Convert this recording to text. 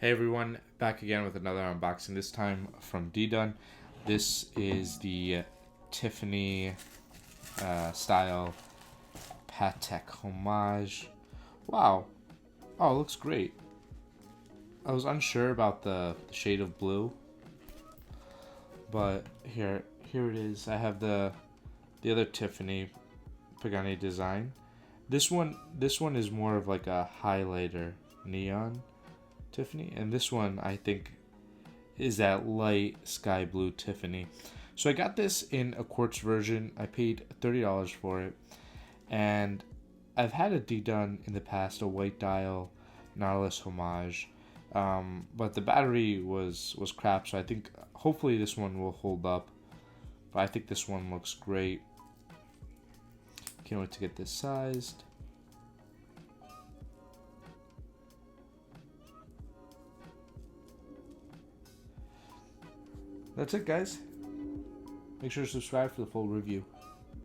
Hey everyone, back again with another unboxing, this time from Didun. This is the Tiffany style Patek Homage. Wow. Oh, it looks great. I was unsure about the shade of blue, but here it is. I have the other Tiffany Pagani Design. This one is more of like a highlighter neon Tiffany, and this one I think is that light sky blue Tiffany. So I got this in a quartz version. I paid $30 for it, and I've had a Didun in the past, a white dial Nautilus Homage, but the battery was crap. So I think hopefully this one will hold up. But I think this one looks great. Can't wait to get this sized. That's it, guys. Make sure to subscribe for the full review.